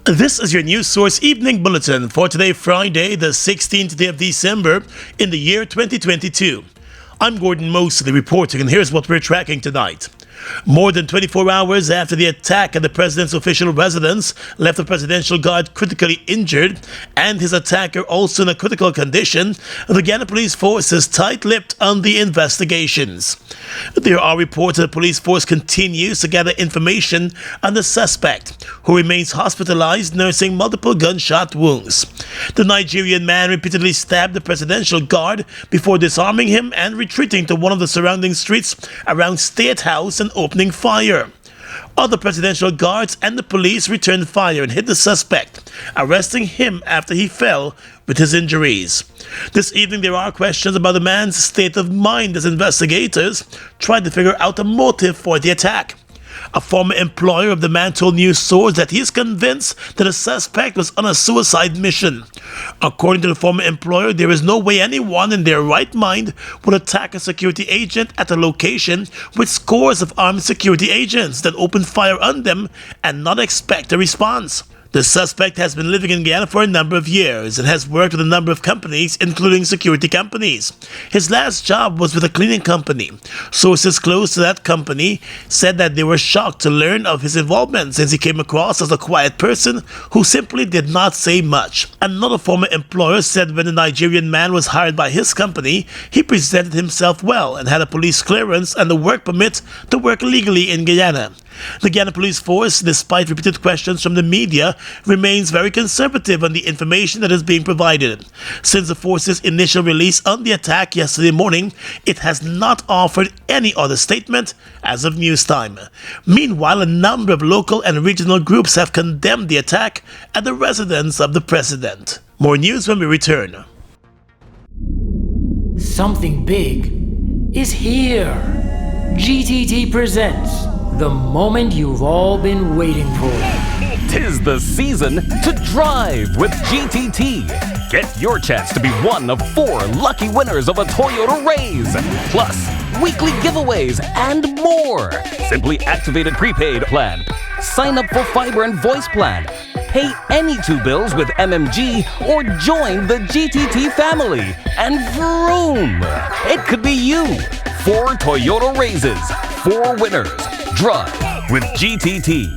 This is your News Source Evening Bulletin for today, Friday, the 16th day of December in the year 2022. I'm Gordon Mosley reporting, and here's what we're tracking tonight. More than 24 hours after the attack at the president's official residence left the presidential guard critically injured and his attacker also in a critical condition, the Guyana police force is tight-lipped on the investigations. There are reports that the police force continues to gather information on the suspect, who remains hospitalized nursing multiple gunshot wounds. The Nigerian man repeatedly stabbed the presidential guard before disarming him and retreating to one of the surrounding streets around State House and opening fire. Other presidential guards and the police returned fire and hit the suspect, arresting him after he fell with his injuries. This evening there are questions about the man's state of mind as investigators try to figure out a motive for the attack. A former employer of the man told news source that he is convinced that the suspect was on a suicide mission. According to the former employer, there is no way anyone in their right mind would attack a security agent at a location with scores of armed security agents that open fire on them and not expect a response. The suspect has been living in Guyana for a number of years and has worked with a number of companies, including security companies. His last job was with a cleaning company. Sources close to that company said that they were shocked to learn of his involvement since he came across as a quiet person who simply did not say much. Another former employer said when the Nigerian man was hired by his company, he presented himself well and had a police clearance and a work permit to work legally in Guyana. The Guyana police force, despite repeated questions from the media, remains very conservative on the information that is being provided. Since the force's initial release on the attack yesterday morning, it has not offered any other statement as of news time. Meanwhile, a number of local and regional groups have condemned the attack at the residence of the president. More news when we return. Something big is here. GTT presents the moment you've all been waiting for. 'Tis the season to drive with GTT. Get your chance to be one of 4 lucky winners of a Toyota Raise, plus weekly giveaways and more. Simply activate a prepaid plan, sign up for fiber and voice plan, pay any 2 bills with MMG, or join the GTT family, and vroom! It could be you. 4 Toyota Raises, 4 winners. Drive with GTT.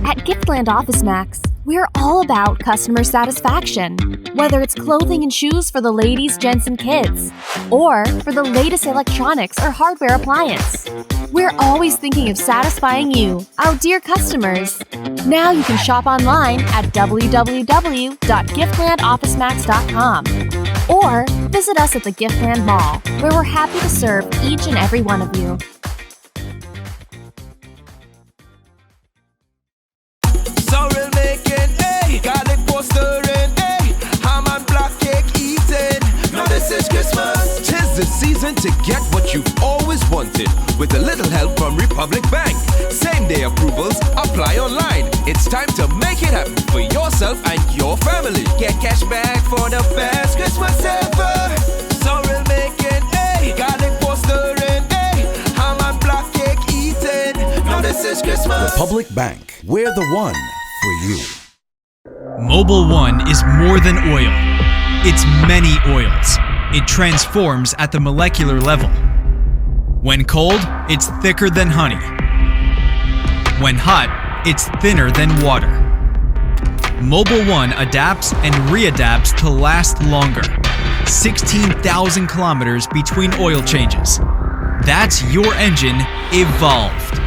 At Giftland Office Max, we're all about customer satisfaction. Whether it's clothing and shoes for the ladies, gents, and kids, or for the latest electronics or hardware appliance, we're always thinking of satisfying you, our dear customers. Now you can shop online at www.giftlandofficemax.com or visit us at the Giftland Mall, where we're happy to serve each and every one of you. Sorrel making, hey, garlic stirring, hey, ham and black cake eating. Now this is Christmas. 'Tis the season to get what you've always wanted with a little help from Republic Bank. Same day approvals apply online. It's time to make it happen for yourself and your family. Get cash back for the best Christmas ever. Sorrel making, hey, garlic stirring, hey, ham and black cake eating. Now this is Christmas. Republic Bank, we're the one for you. Mobil 1 is more than oil. It's many oils. It transforms at the molecular level. When cold, it's thicker than honey. When hot, it's thinner than water. Mobil 1 adapts and readapts to last longer. 16,000 kilometers between oil changes. That's your engine evolved.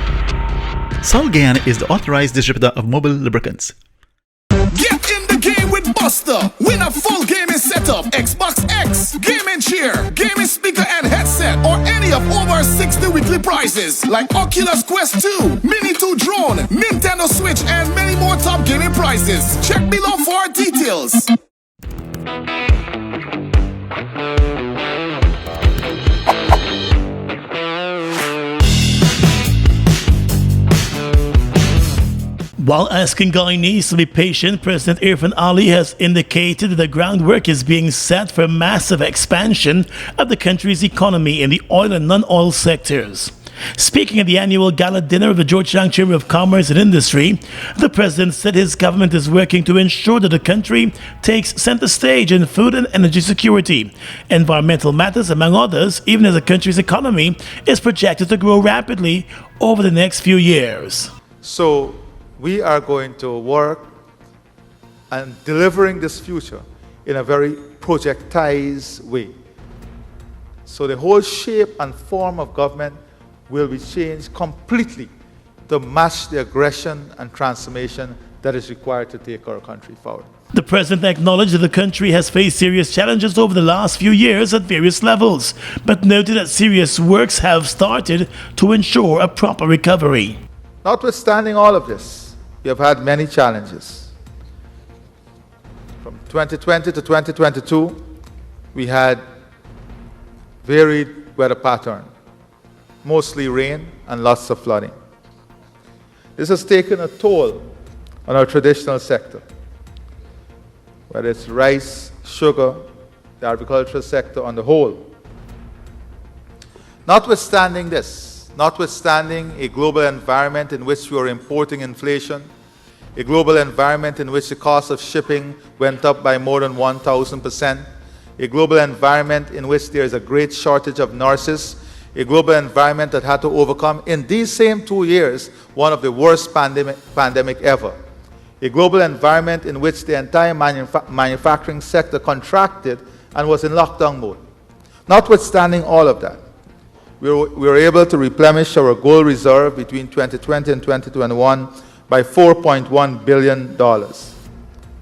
Sol Guyana is the authorized distributor of Mobil lubricants. Get in the game with Buster. Win a full gaming setup, Xbox X, gaming chair, gaming speaker and headset, or any of over 60 weekly gaming prizes like Oculus Quest 2, Mini 2 drone, Nintendo Switch, and many more top gaming prizes. Check below for details. While asking Guyanese to be patient, President Irfan Ali has indicated that the groundwork is being set for a massive expansion of the country's economy in the oil and non-oil sectors. Speaking at the annual gala dinner of the Georgetown Chamber of Commerce and Industry, the president said his government is working to ensure that the country takes center stage in food and energy security, environmental matters, among others, even as the country's economy is projected to grow rapidly over the next few years. So we are going to work on delivering this future in a very projectized way. So the whole shape and form of government will be changed completely to match the aggression and transformation that is required to take our country forward. The president acknowledged that the country has faced serious challenges over the last few years at various levels, but noted that serious works have started to ensure a proper recovery. Notwithstanding all of this, we have had many challenges. From 2020 to 2022, we had varied weather pattern, mostly rain and lots of flooding. This has taken a toll on our traditional sector, whether it's rice, sugar, the agricultural sector on the whole. Notwithstanding this, notwithstanding a global environment in which we are importing inflation, a global environment in which the cost of shipping went up by more than 1,000%, a global environment in which there is a great shortage of nurses, a global environment that had to overcome, in these same 2 years, one of the worst pandemic ever. A global environment in which the entire manufacturing sector contracted and was in lockdown mode. Notwithstanding all of that, we were able to replenish our gold reserve between 2020 and 2021 by $4.1 billion.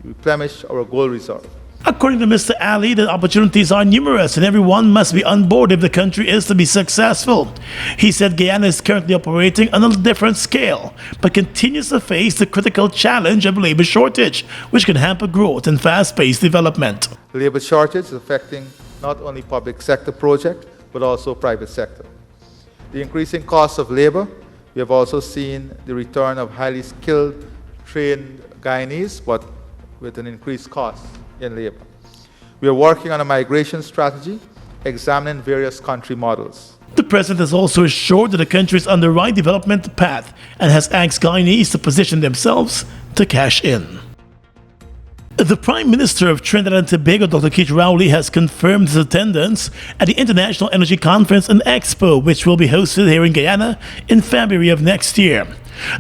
Replenish our gold reserve. According to Mr. Ali, the opportunities are numerous and everyone must be on board if the country is to be successful. He said Guyana is currently operating on a different scale, but continues to face the critical challenge of labor shortage, which can hamper growth and fast-paced development. The labor shortage is affecting not only public sector projects, but also private sector. The increasing cost of labor, we have also seen the return of highly skilled, trained Guyanese, but with an increased cost in labor. We are working on a migration strategy, examining various country models. The president has also assured that the country is on the right development path and has asked Guyanese to position themselves to cash in. The Prime Minister of Trinidad and Tobago, Dr. Keith Rowley, has confirmed his attendance at the International Energy Conference and Expo, which will be hosted here in Guyana in February of next year.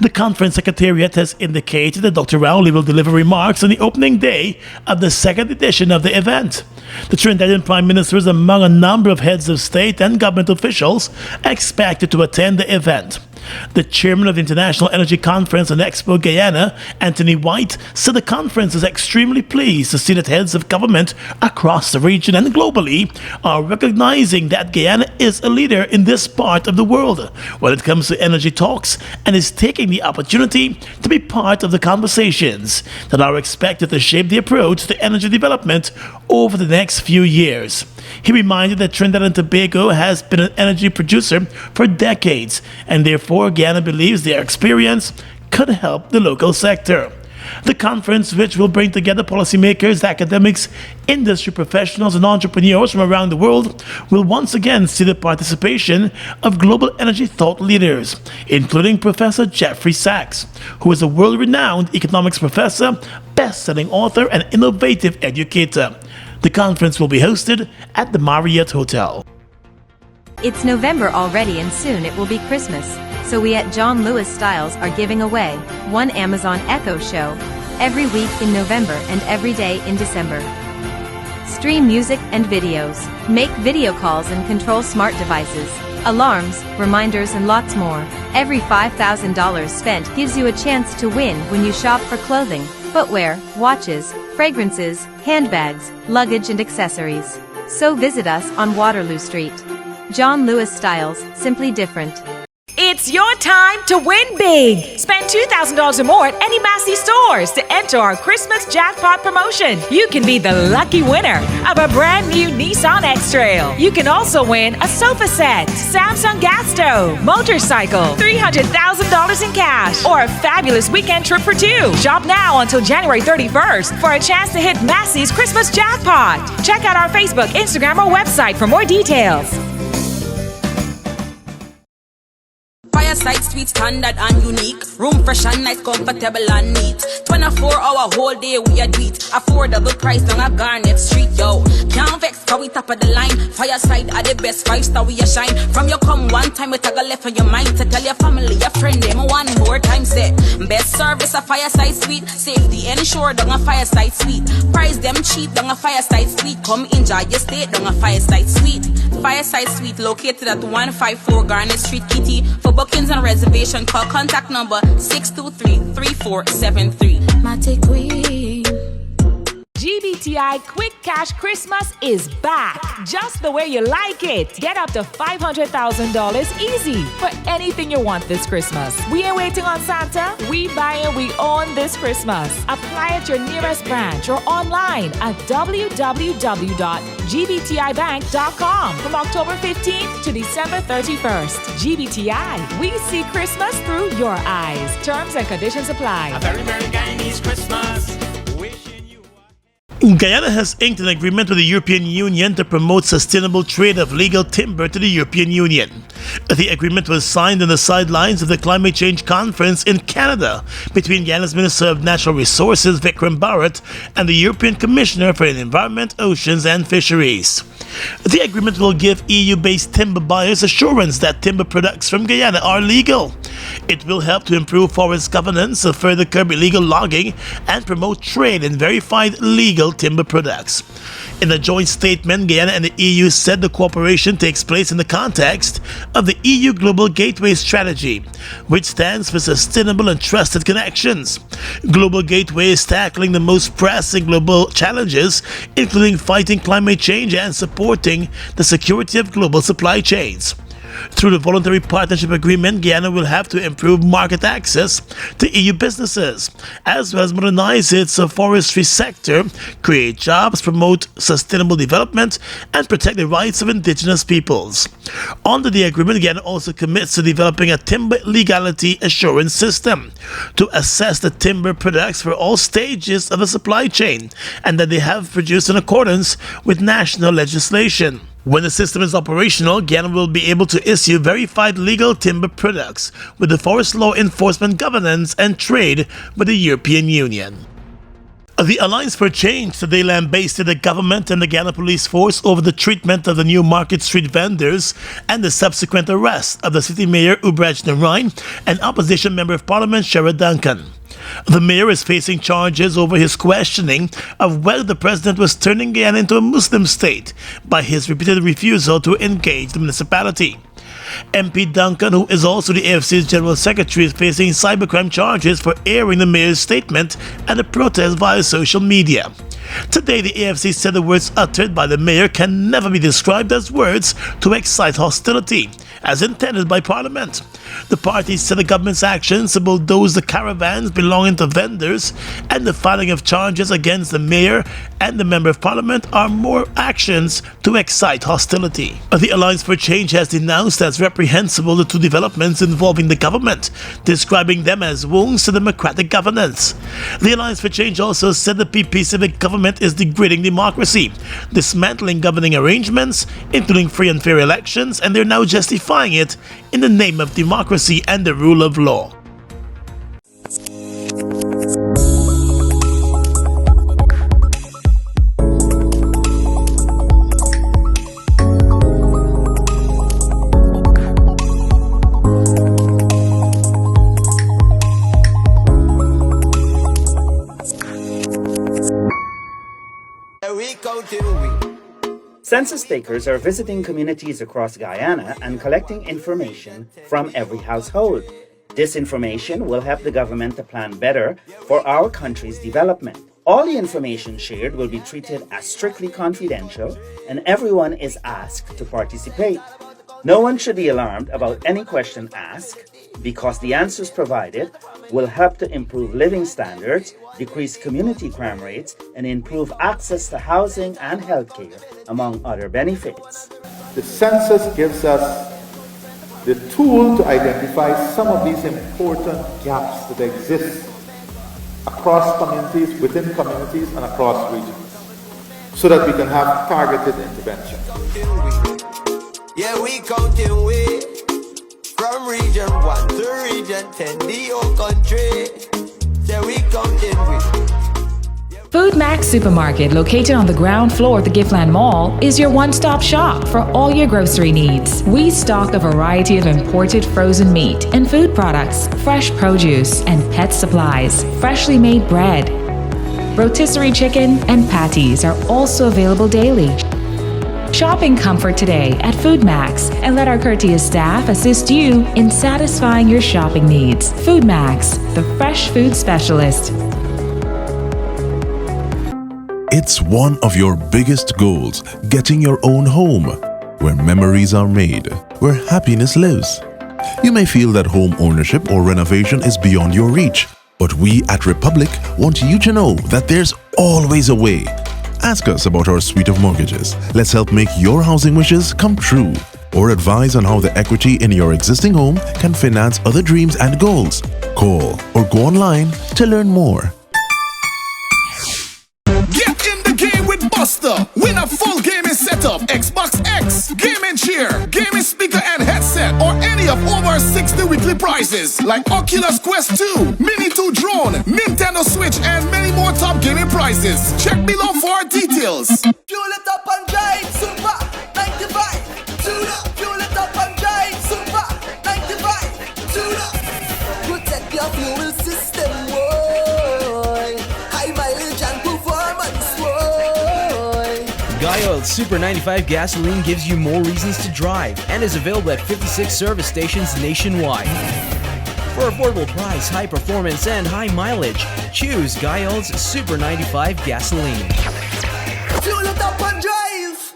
The conference secretariat has indicated that Dr. Rowley will deliver remarks on the opening day of the second edition of the event. The Trinidadian Prime Minister is among a number of heads of state and government officials expected to attend the event. The chairman of the International Energy Conference and Expo Guyana, Anthony White, said the conference is extremely pleased to see that heads of government across the region and globally are recognizing that Guyana is a leader in this part of the world when it comes to energy talks and is taking the opportunity to be part of the conversations that are expected to shape the approach to energy development over the next few years. He reminded that Trinidad and Tobago has been an energy producer for decades, and therefore Guyana believes their experience could help the local sector. The conference, which will bring together policymakers, academics, industry professionals, and entrepreneurs from around the world, will once again see the participation of global energy thought leaders, including Professor Jeffrey Sachs, who is a world-renowned economics professor, best-selling author, and innovative educator. The conference will be hosted at the Marriott Hotel. It's November already and soon it will be Christmas, so we at John Lewis Styles are giving away one Amazon Echo show every week in November and every day in December. Stream music and videos, make video calls and control smart devices, alarms, reminders and lots more. Every $5,000 spent gives you a chance to win when you shop for clothing, footwear, watches, fragrances, handbags, luggage and accessories. So visit us on Waterloo Street. John Lewis Styles, simply different. It's your time to win big. Spend $2,000 or more at any Massey stores to enter our Christmas jackpot promotion. You can be the lucky winner of a brand new Nissan X-Trail. You can also win a sofa set, Samsung gas stove, motorcycle, $300,000 in cash, or a fabulous weekend trip for two. Shop now until January 31st for a chance to hit Massey's Christmas jackpot. Check out our Facebook, Instagram, or website for more details. Fireside Suite, standard and unique. Room fresh and nice, comfortable and neat. 24-hour whole day we a do it. Affordable price down a Garnet Street, yo. Can't vex, cause we top of the line. Fireside are the best, 5-star we a shine. From you come one time, we tag a left on your mind. To tell your family, your friend, them one more time say. Best service a Fireside Suite. Safety ensured down a Fireside Suite. Price them cheap down a Fireside Suite. Come enjoy your stay down a Fireside Suite. Fireside Suite located at 154 Garnet Street, Kitty. For bookings and reservation, call contact number 623-3473. Matic Queen. GBTI Quick Cash Christmas is back, just the way you like it. Get up to $500,000 easy for anything you want this Christmas. We ain't waiting on Santa. We buy and we own this Christmas. Apply at your nearest branch or online at www.gbtibank.com from October 15th to December 31st. GBTI, we see Christmas through your eyes. Terms and conditions apply. A very Merry Guyanese Christmas. Guyana has inked an agreement with the European Union to promote sustainable trade of legal timber to the European Union. The agreement was signed on the sidelines of the Climate Change Conference in Canada between Guyana's Minister of Natural Resources, Vikram Bharat, and the European Commissioner for the Environment, Oceans and Fisheries. The agreement will give EU-based timber buyers assurance that timber products from Guyana are legal. It will help to improve forest governance, further curb illegal logging, and promote trade in verified legal timber products. In a joint statement, Guyana and the EU said the cooperation takes place in the context of the EU Global Gateway Strategy, which stands for Sustainable and Trusted Connections. Global Gateway is tackling the most pressing global challenges, including fighting climate change and supporting the security of global supply chains. Through the voluntary partnership agreement, Guyana will have to improve market access to EU businesses, as well as modernize its forestry sector, create jobs, promote sustainable development, and protect the rights of indigenous peoples. Under the agreement, Guyana also commits to developing a timber legality assurance system to assess the timber products for all stages of the supply chain, and that they have produced in accordance with national legislation. When the system is operational, Guyana will be able to issue verified legal timber products with the forest law enforcement governance and trade with the European Union. The Alliance for Change today lambasted the government and the Guyana Police Force over the treatment of the new Market Street vendors and the subsequent arrest of the city mayor Ubraj Narain and opposition member of parliament Shara Duncan. The mayor is facing charges over his questioning of whether the president was turning Guyana into a Muslim state by his repeated refusal to engage the municipality. MP Duncan, who is also the AFC's General Secretary, is facing cybercrime charges for airing the mayor's statement and the protest via social media. Today, the AFC said the words uttered by the mayor can never be described as words to excite hostility, as intended by Parliament. The party said the government's actions to bulldoze the caravans belonging to vendors and the filing of charges against the mayor and the Member of Parliament are more actions to excite hostility. The Alliance for Change has denounced as reprehensible the two developments involving the government, describing them as wounds to democratic governance. The Alliance for Change also said the PP civic government is degrading democracy, dismantling governing arrangements, including free and fair elections, and they're now justifying it in the name of democracy and the rule of law. Census takers are visiting communities across Guyana and collecting information from every household. This information will help the government to plan better for our country's development. All the information shared will be treated as strictly confidential, and everyone is asked to participate. No one should be alarmed about any question asked because the answers provided will help to improve living standards, decrease community crime rates, and improve access to housing and healthcare, among other benefits. The census gives us the tool to identify some of these important gaps that exist across communities, within communities, and across regions, so that we can have targeted intervention. Yeah, we counting way from region 1 to region 10, the whole country. Yeah, we counting way. Food Max Supermarket, located on the ground floor of the Giftland Mall, is your one-stop shop for all your grocery needs. We stock a variety of imported frozen meat and food products, fresh produce, and pet supplies, freshly made bread. Rotisserie chicken and patties are also available daily. Shop in comfort today at Food Max and let our courteous staff assist you in satisfying your shopping needs. Food Max, the fresh food specialist. It's one of your biggest goals, getting your own home, where memories are made, where happiness lives. You may feel that home ownership or renovation is beyond your reach, but we at Republic want you to know that there's always a way. Ask us about our suite of mortgages. Let's help make your housing wishes come true. Or advise on how the equity in your existing home can finance other dreams and goals. Call or go online to learn more. Get in the game with Buster. Win a full gaming setup, Xbox X, gaming chair, gaming speaker and headset, or any of over 60 weekly prizes like Oculus Quest 2, Mini 2 drone, Nintendo Switch, and many more top gaming prizes. Check below for details. Fuel it up and drive, Super 95. Tune up, fuel it up and drive, Super 95. Tune up. Protect your fuel system, boy. High mileage and performance, boy. Guy Oil's Super 95 gasoline gives you more reasons to drive and is available at 56 service stations nationwide. For affordable price, high performance, and high mileage, choose Guy Oil's Super 95 gasoline. Fuel it up and drive.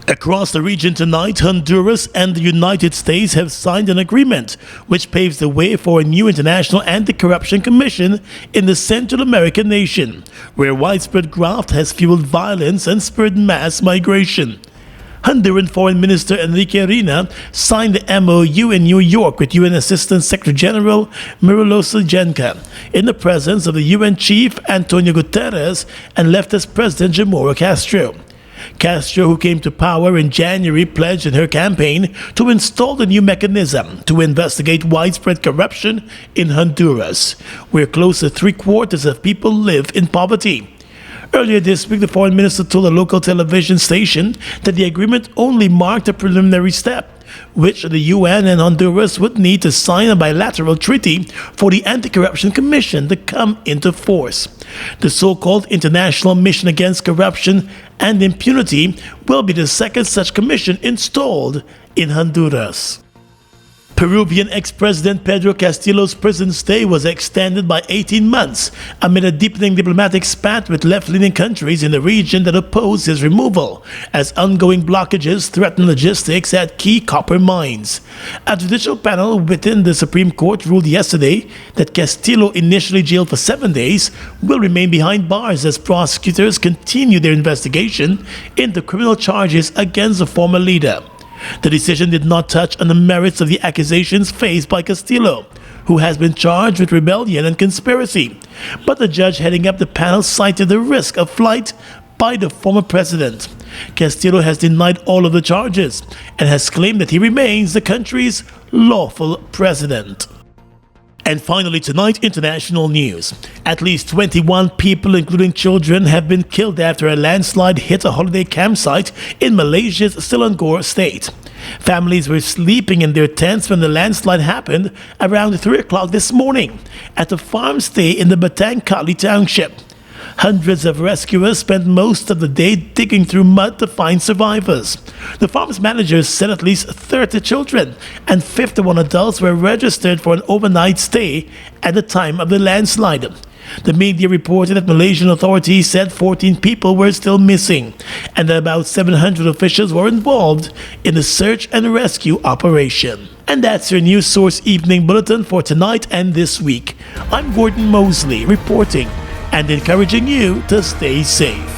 Across the region tonight, Honduras and the United States have signed an agreement which paves the way for a new international anti-corruption commission in the Central American nation, where widespread graft has fueled violence and spurred mass migration. Honduran Foreign Minister Enrique Rina signed the MOU in New York with UN Assistant Secretary General Murilo Seljenka in the presence of the UN Chief Antonio Guterres and leftist President Jamora Castro. Castro, who came to power in January, pledged in her campaign to install the new mechanism to investigate widespread corruption in Honduras, where close to 3/4 of people live in poverty. Earlier this week, the foreign minister told a local television station that the agreement only marked a preliminary step, which the UN and Honduras would need to sign a bilateral treaty for the Anti-Corruption Commission to come into force. The so-called International Mission Against Corruption and Impunity will be the second such commission installed in Honduras. Peruvian ex-president Pedro Castillo's prison stay was extended by 18 months amid a deepening diplomatic spat with left-leaning countries in the region that oppose his removal, as ongoing blockages threaten logistics at key copper mines. A judicial panel within the Supreme Court ruled yesterday that Castillo, initially jailed for 7 days, will remain behind bars as prosecutors continue their investigation into criminal charges against the former leader. The decision did not touch on the merits of the accusations faced by Castillo, who has been charged with rebellion and conspiracy. But the judge heading up the panel cited the risk of flight by the former president. Castillo has denied all of the charges and has claimed that he remains the country's lawful president. And finally tonight, international news. At least 21 people, including children, have been killed after a landslide hit a holiday campsite in Malaysia's Selangor state. Families were sleeping in their tents when the landslide happened around 3 o'clock this morning at a farm stay in the Batang Kali township. Hundreds of rescuers spent most of the day digging through mud to find survivors. The farm's managers said at least 30 children and 51 adults were registered for an overnight stay at the time of the landslide. The media reported that Malaysian authorities said 14 people were still missing and that about 700 officials were involved in the search and rescue operation. And that's your News Source Evening Bulletin for tonight and this week. I'm Gordon Mosley reporting and encouraging you to stay safe.